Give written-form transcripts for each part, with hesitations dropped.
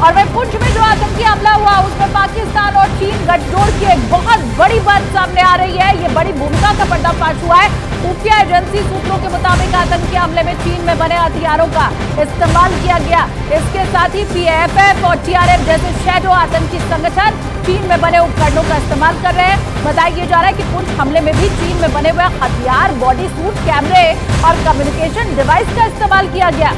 और वही पुंछ में जो आतंकी हमला हुआ उसमें पाकिस्तान और चीन गठजोड़ की एक बहुत बड़ी बात सामने आ रही है। ये बड़ी भूमिका का पर्दाफाश हुआ है। खुफिया एजेंसी सूत्रों के मुताबिक आतंकी हमले में चीन में बने हथियारों का इस्तेमाल किया गया। इसके साथ ही PFF और TRF जैसे शैडो आतंकी संगठन चीन में बने उपकरणों का इस्तेमाल कर रहे हैं। बताया जा रहा है कि पुंछ हमले में भी चीन में बने हुए हथियार, बॉडी सूट, कैमरे और कम्युनिकेशन डिवाइस का इस्तेमाल किया गया।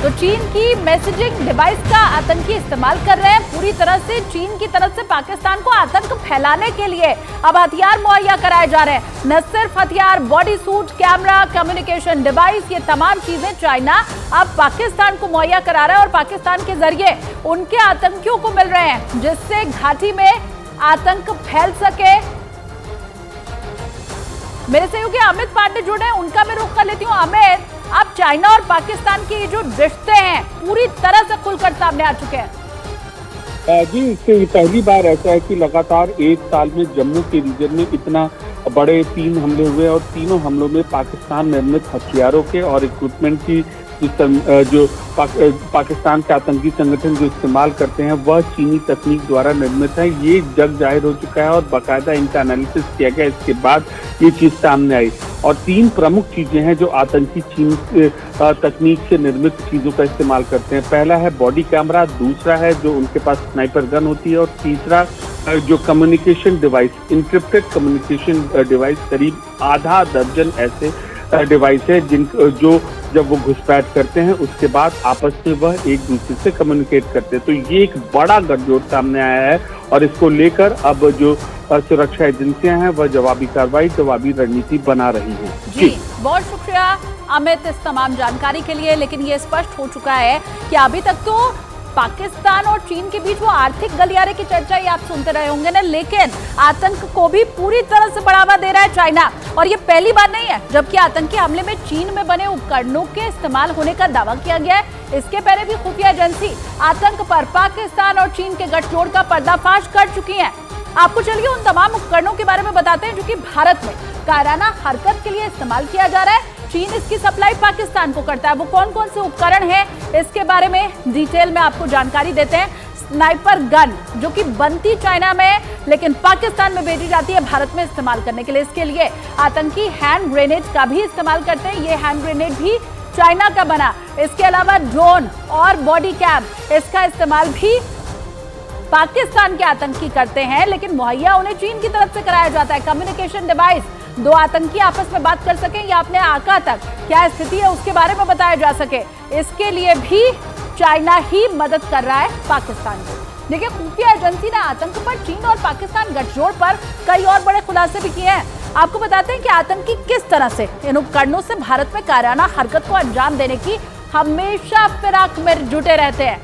तो चीन की मैसेजिंग डिवाइस का आतंकी इस्तेमाल कर रहे हैं। पूरी तरह से चीन की तरफ से पाकिस्तान को आतंक फैलाने के लिए अब हथियार मुहैया कराए जा रहे हैं। न सिर्फ हथियार, body suit, camera, communication device, ये तमाम चीजें चाइना अब पाकिस्तान को मुहैया करा रहा है और पाकिस्तान के जरिए उनके आतंकियों को मिल रहे हैं, जिससे घाटी में आतंक फैल सके। मेरे सहयोगी अमित पांडे जुड़े हैं, उनका मैं रुख कर लेती हूँ। अमित, अब चाइना और पाकिस्तान के जो रिश्ते हैं पूरी तरह से खुलकर सामने आ चुके हैं। जी, इससे पहली बार ऐसा है कि लगातार एक साल में जम्मू के रीजन में इतना बड़े 3 हमले हुए और तीनों हमलों में पाकिस्तान निर्मित हथियारों के और इक्विपमेंट की जो पाकिस्तान के आतंकी संगठन जो इस्तेमाल करते हैं वह चीनी तकनीक द्वारा निर्मित है। ये जग जाहिर हो चुका है और बाकायदा इनका एनालिसिस किया गया। इसके बाद ये चीज सामने आई और 3 प्रमुख चीजें हैं जो आतंकी चीन तकनीक से निर्मित चीजों का इस्तेमाल करते हैं। पहला है बॉडी कैमरा, दूसरा है जो उनके पास स्नाइपर गन होती है और तीसरा जो communication device, encrypted communication device. करीब आधा दर्जन ऐसे डिवाइस है जो जब वो घुसपैठ करते हैं उसके बाद आपस में वह एक दूसरे से कम्युनिकेट करते हैं। तो ये एक बड़ा गठजोड़ सामने आया है और इसको लेकर अब जो सुरक्षा एजेंसियां हैं वह जवाबी कार्रवाई, जवाबी रणनीति बना रही हैं। जी, बहुत शुक्रिया अमित इस तमाम जानकारी के लिए। लेकिन ये स्पष्ट हो चुका है कि अभी तक तो पाकिस्तान और चीन के बीच वो आर्थिक गलियारे की चर्चा ही आप सुनते रहे होंगे ना, लेकिन आतंक को भी पूरी तरह से बढ़ावा दे रहा है चाइना। और ये पहली बार नहीं है जबकि आतंकी हमले में चीन में बने उपकरणों के इस्तेमाल होने का दावा किया गया है। इसके पहले भी खुफिया एजेंसी आतंक पर पाकिस्तान और चीन के गठजोड़ का पर्दाफाश कर चुकी है। आपको चलिए उन तमाम उपकरणों के बारे में बताते हैं जो कि भारत में कायराना हरकत के लिए इस्तेमाल किया जा रहा है। चीन इसकी सप्लाई पाकिस्तान को करता है। वो कौन कौन से उपकरण हैं इसके बारे में डिटेल में आपको जानकारी देते हैं। स्नाइपर गन जो कि बनती चाइना में लेकिन पाकिस्तान में भेजी जाती है भारत में इस्तेमाल करने के लिए। इसके लिए आतंकी हैंड ग्रेनेड का भी इस्तेमाल करते हैं। ये हैंड ग्रेनेड भी चाइना का बना। इसके अलावा ड्रोन और बॉडी कैम, इसका इस्तेमाल भी पाकिस्तान के आतंकी करते हैं, लेकिन मुहैया उन्हें चीन की तरफ से कराया जाता है। कम्युनिकेशन डिवाइस, 2 आतंकी आपस में बात कर सकें या अपने आका तक क्या स्थिति है उसके बारे में बताया जा सके, इसके लिए भी चाइना ही मदद कर रहा है पाकिस्तान को। देखिए, खुफिया एजेंसी ने आतंक पर चीन और पाकिस्तान गठजोड़ पर कई और बड़े खुलासे भी किए हैं। आपको बताते हैं कि आतंकी किस तरह से इन उपकरणों से भारत में कायराना हरकत को अंजाम देने की हमेशा फिराक में जुटे रहते हैं।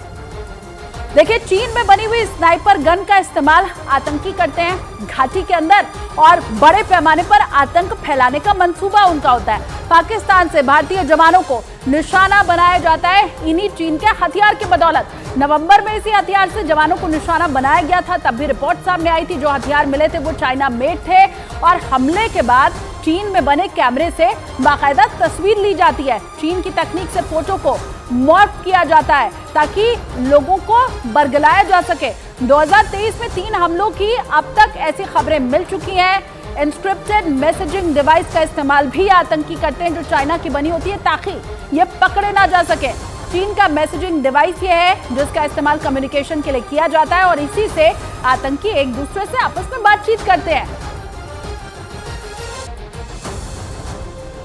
देखिए, चीन में बनी हुई स्नाइपर गन का इस्तेमाल आतंकी करते हैं घाटी के अंदर और बड़े पैमाने पर आतंक फैलाने का मंसूबा उनका होता है। पाकिस्तान से भारतीय जवानों को निशाना बनाया जाता है इन्हीं चीन के हथियार की बदौलत। नवंबर में इसी हथियार से जवानों को निशाना बनाया गया था। तब भी रिपोर्ट सामने आई थी जो हथियार मिले थे वो चाइना मेड थे और हमले के बाद चीन में बने कैमरे से बाकायदा तस्वीर ली जाती है। चीन की तकनीक से फोटो को मॉर्फ किया जाता है ताकि लोगों को बरगलाया जा सके। 2023 में 3 हमलों की अब तक ऐसी खबरें मिल चुकी हैं। इंस्क्रिप्टेड मैसेजिंग डिवाइस का इस्तेमाल भी आतंकी करते हैं जो चाइना की बनी होती है ताकि ये पकड़े ना जा सके। चीन का मैसेजिंग डिवाइस ये है जिसका इस्तेमाल कम्युनिकेशन के लिए किया जाता है और इसी से आतंकी एक दूसरे से आपस में बातचीत करते हैं।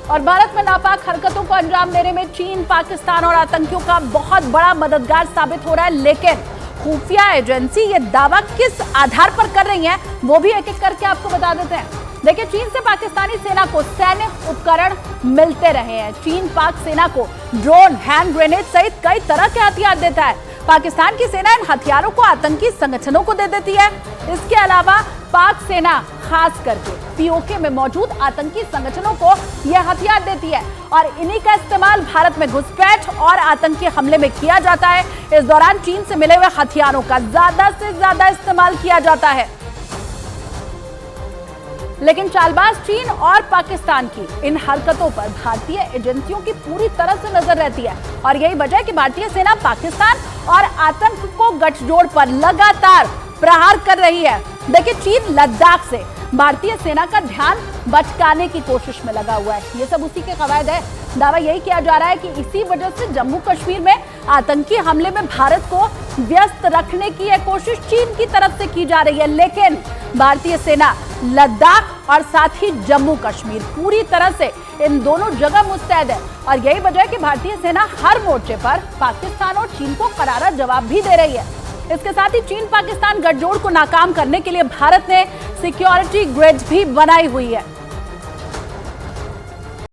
और भारत में नापाक हरकतों को अंजाम देने में चीन, पाकिस्तान और आतंकियों का बहुत बड़ा मददगार साबित हो रहा है। लेकिन खुफिया एजेंसी ये दावा किस आधार पर कर रही है वो भी एक एक करके आपको बता देते हैं। देखिए, चीन से पाकिस्तानी सेना को सैन्य उपकरण मिलते रहे हैं। चीन पाक सेना को ड्रोन, हैंड ग्रेनेड सहित कई तरह के हथियार देता है। पाकिस्तान की सेना इन हथियारों को आतंकी संगठनों को दे देती है। इसके अलावा पाक सेना खास करके पीओके में मौजूद आतंकी संगठनों को यह हथियार देती है और इन्हीं का इस्तेमाल भारत में घुसपैठ और आतंकी हमले में किया जाता है। इस दौरान चीन से मिले हुए हथियारों का ज्यादा से ज्यादा इस्तेमाल किया जाता है। लेकिन चालबाज चीन और पाकिस्तान की इन हरकतों पर भारतीय एजेंसियों की पूरी तरह से नजर रहती है और यही वजह है कि भारतीय सेना पाकिस्तान और आतंक को गठजोड़ पर लगातार प्रहार कर रही है। देखिए, चीन लद्दाख से भारतीय सेना का ध्यान भटकाने की कोशिश में लगा हुआ है। ये सब उसी के कवायद है। दावा यही किया जा रहा है कि इसी वजह से जम्मू कश्मीर में आतंकी हमले में भारत को व्यस्त रखने की यह कोशिश चीन की तरफ से की जा रही है। लेकिन भारतीय सेना लद्दाख और साथ ही जम्मू कश्मीर पूरी तरह से इन दोनों जगह मुस्तैद है और यही वजह है कि भारतीय सेना हर मोर्चे पर पाकिस्तान और चीन को करारा जवाब भी दे रही है। इसके साथ ही चीन पाकिस्तान गठजोड़ को नाकाम करने के लिए भारत ने सिक्योरिटी ग्रिड्स भी बनाई हुई है।